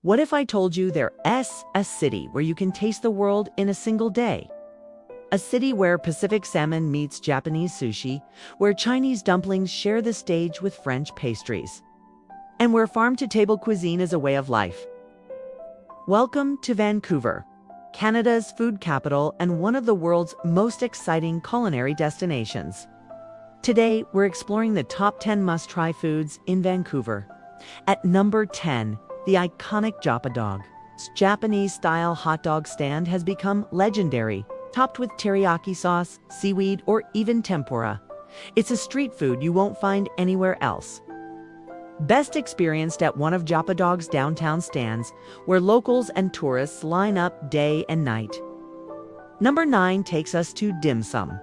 What if I told you there's a city where you can taste the world in a single day? A city where Pacific salmon meets Japanese sushi, where Chinese dumplings share the stage with French pastries, and where farm-to-table cuisine is a way of life. Welcome to Vancouver, Canada's food capital and one of the world's most exciting culinary destinations. Today, we're exploring the top 10 must-try foods in Vancouver. At number 10, the iconic Japadog's Japanese-style hot dog stand has become legendary, topped with teriyaki sauce, seaweed, or even tempura. It's a street food you won't find anywhere else. Best experienced at one of Japadogs' downtown stands, where locals and tourists line up day and night. Number 9 takes us to dim sum.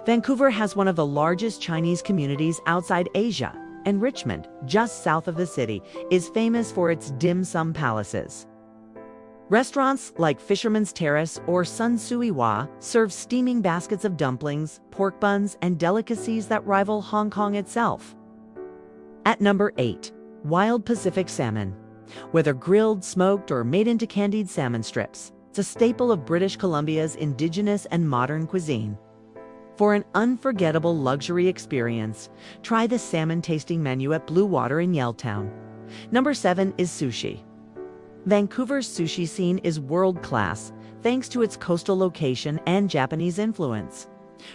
Vancouver has one of the largest Chinese communities outside Asia, and Richmond, just south of the city, is famous for its dim sum palaces. Restaurants like Fisherman's Terrace or Sun Sui Wah serve steaming baskets of dumplings, pork buns, and delicacies that rival Hong Kong itself. At number 8, wild Pacific salmon. Whether grilled, smoked, or made into candied salmon strips, it's a staple of British Columbia's Indigenous and modern cuisine. For an unforgettable luxury experience, try the salmon tasting menu at Blue Water in Yaletown. Number 7 is sushi. Vancouver's sushi scene is world-class, thanks to its coastal location and Japanese influence.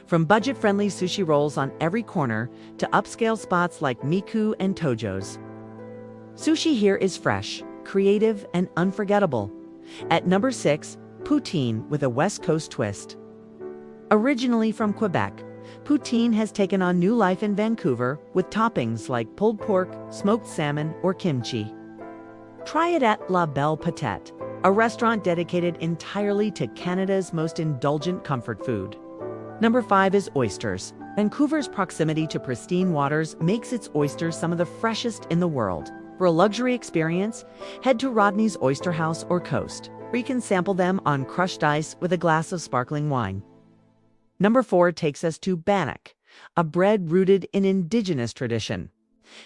From budget-friendly sushi rolls on every corner to upscale spots like Miku and Tojo's. Sushi here is fresh, creative, and unforgettable. At number 6, poutine with a West Coast twist. Originally from Quebec, poutine has taken on new life in Vancouver with toppings like pulled pork, smoked salmon, or kimchi. Try it at La Belle Petite, a restaurant dedicated entirely to Canada's most indulgent comfort food. Number 5 is oysters. Vancouver's proximity to pristine waters makes its oysters some of the freshest in the world. For a luxury experience, head to Rodney's Oyster House or Coast, where you can sample them on crushed ice with a glass of sparkling wine. Number 4 takes us to bannock, a bread rooted in Indigenous tradition.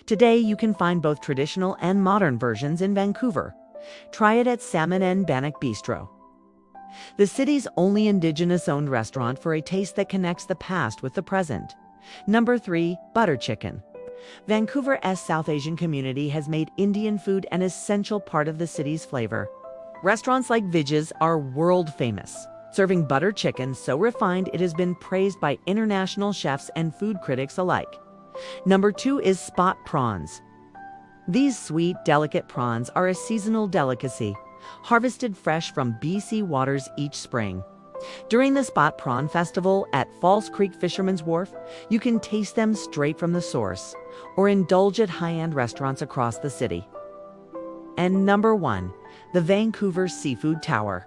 Today, you can find both traditional and modern versions in Vancouver. Try it at Salmon and Bannock Bistro, the city's only Indigenous-owned restaurant for a taste that connects the past with the present. Number 3, butter chicken. Vancouver's South Asian community has made Indian food an essential part of the city's flavor. Restaurants like Vij's are world famous, serving butter chicken so refined it has been praised by international chefs and food critics alike. Number 2 is spot prawns. These sweet, delicate prawns are a seasonal delicacy, harvested fresh from BC waters each spring. During the Spot Prawn Festival at False Creek Fisherman's Wharf, you can taste them straight from the source, or indulge at high-end restaurants across the city. And number 1, the Vancouver Seafood Tower.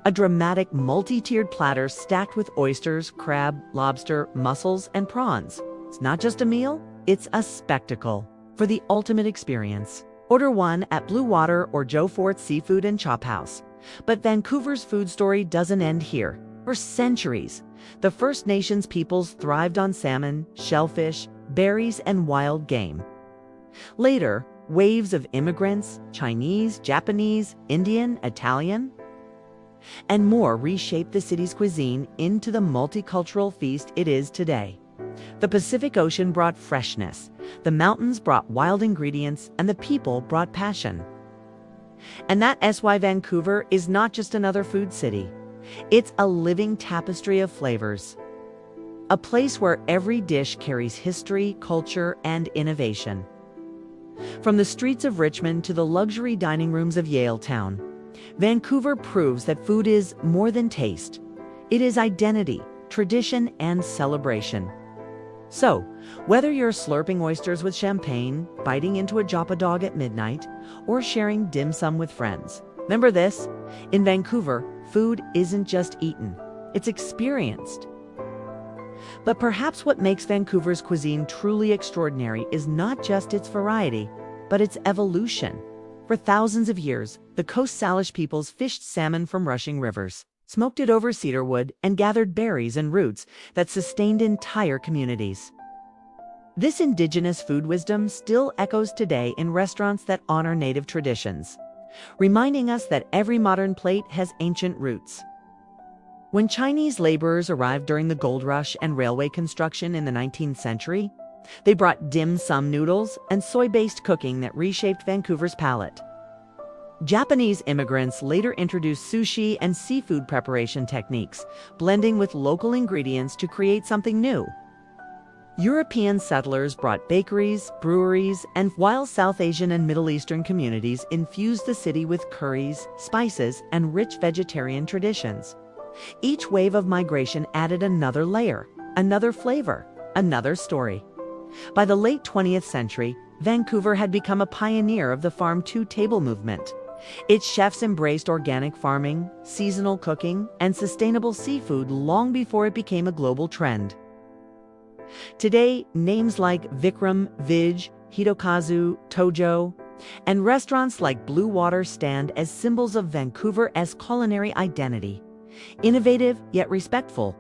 A dramatic multi-tiered platter stacked with oysters, crab, lobster, mussels, and prawns. It's not just a meal, it's a spectacle. For the ultimate experience, order one at Blue Water or Joe Fort's Seafood and Chop House. But Vancouver's food story doesn't end here. For centuries, the First Nations peoples thrived on salmon, shellfish, berries, and wild game. Later, waves of immigrants, Chinese, Japanese, Indian, Italian, and more reshaped the city's cuisine into the multicultural feast it is today. The Pacific Ocean brought freshness, the mountains brought wild ingredients, and the people brought passion. And that's why Vancouver is not just another food city. It's a living tapestry of flavors. A place where every dish carries history, culture, and innovation. From the streets of Richmond to the luxury dining rooms of Yaletown, Vancouver proves that food is more than taste. It is identity, tradition, and celebration. So, whether you're slurping oysters with champagne, biting into a Japadog at midnight, or sharing dim sum with friends, remember this: in Vancouver, food isn't just eaten, it's experienced. But perhaps what makes Vancouver's cuisine truly extraordinary is not just its variety, but its evolution. For thousands of years, the Coast Salish peoples fished salmon from rushing rivers, smoked it over cedar wood, and gathered berries and roots that sustained entire communities. This indigenous food wisdom still echoes today in restaurants that honor native traditions. reminding us that every modern plate has ancient roots. When Chinese laborers arrived during the gold rush and railway construction in the 19th century, they brought dim sum noodles and soy-based cooking that reshaped Vancouver's palate. Japanese immigrants later introduced sushi and seafood preparation techniques, blending with local ingredients to create something new. European settlers brought bakeries, breweries, and while South Asian and Middle Eastern communities infused the city with curries, spices, and rich vegetarian traditions. Each wave of migration added another layer, another flavor, another story. By the late 20th century, Vancouver had become a pioneer of the farm-to-table movement. Its chefs embraced organic farming, seasonal cooking, and sustainable seafood long before it became a global trend. Today, names like Vikram, Vij, Hidokazu, Tojo, and restaurants like Blue Water stand as symbols of Vancouver's culinary identity. Innovative yet respectful,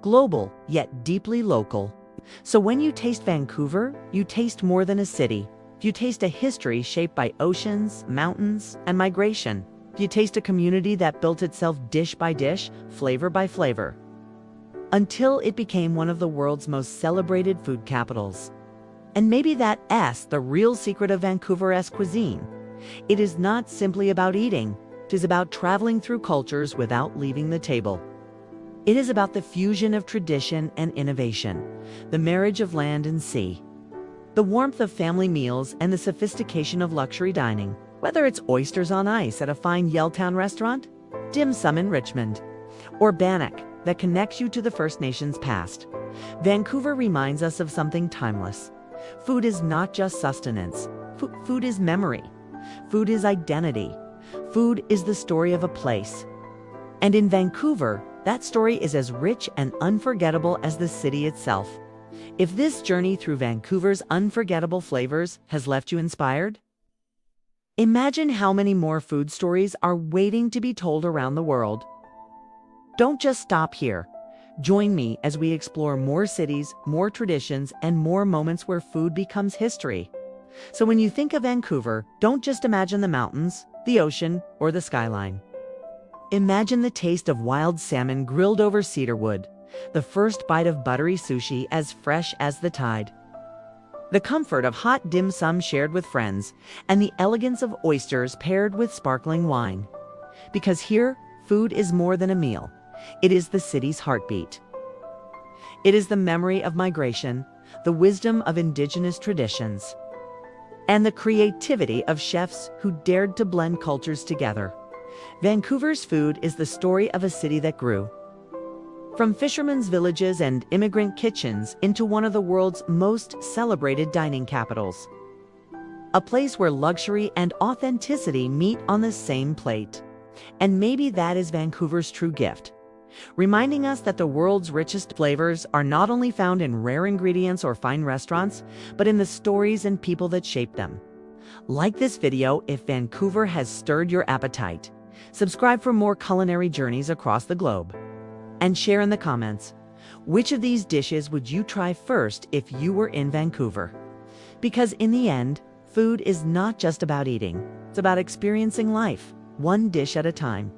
global yet deeply local. So when you taste Vancouver, you taste more than a city. You taste a history shaped by oceans, mountains, and migration. You taste a community that built itself dish by dish, flavor by flavor, until it became one of the world's most celebrated food capitals. And maybe that's the real secret of Vancouver's cuisine. It is not simply about eating. It is about traveling through cultures without leaving the table. It is about the fusion of tradition and innovation, the marriage of land and sea, the warmth of family meals and the sophistication of luxury dining. Whether it's oysters on ice at a fine Yaletown restaurant, dim sum in Richmond, or bannock that connects you to the First Nations past, Vancouver reminds us of something timeless. Food is not just sustenance. Food is memory. Food is identity. Food is the story of a place. And in Vancouver, that story is as rich and unforgettable as the city itself. If this journey through Vancouver's unforgettable flavors has left you inspired, imagine how many more food stories are waiting to be told around the world. Don't just stop here. Join me as we explore more cities, more traditions, and more moments where food becomes history. So when you think of Vancouver, don't just imagine the mountains, the ocean, or the skyline. Imagine the taste of wild salmon grilled over cedar wood, the first bite of buttery sushi as fresh as the tide, the comfort of hot dim sum shared with friends, and the elegance of oysters paired with sparkling wine. Because here, food is more than a meal. It is the city's heartbeat. It is the memory of migration, the wisdom of Indigenous traditions, and the creativity of chefs who dared to blend cultures together. Vancouver's food is the story of a city that grew from fishermen's villages and immigrant kitchens into one of the world's most celebrated dining capitals. A place where luxury and authenticity meet on the same plate. And maybe that is Vancouver's true gift, reminding us that the world's richest flavors are not only found in rare ingredients or fine restaurants, but in the stories and people that shape them. Like this video if Vancouver has stirred your appetite. Subscribe for more culinary journeys across the globe. And share in the comments, which of these dishes would you try first if you were in Vancouver? Because in the end, food is not just about eating. It's about experiencing life, one dish at a time.